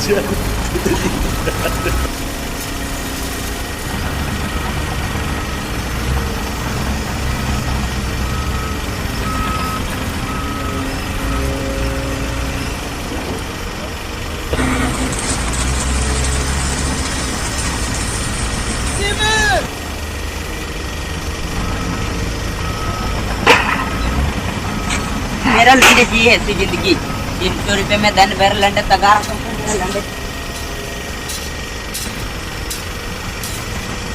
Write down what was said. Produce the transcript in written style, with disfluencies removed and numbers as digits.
मेरा लंडे जी है ऐसी जिंदगी 300 रुपए में धन भर लंडे तगार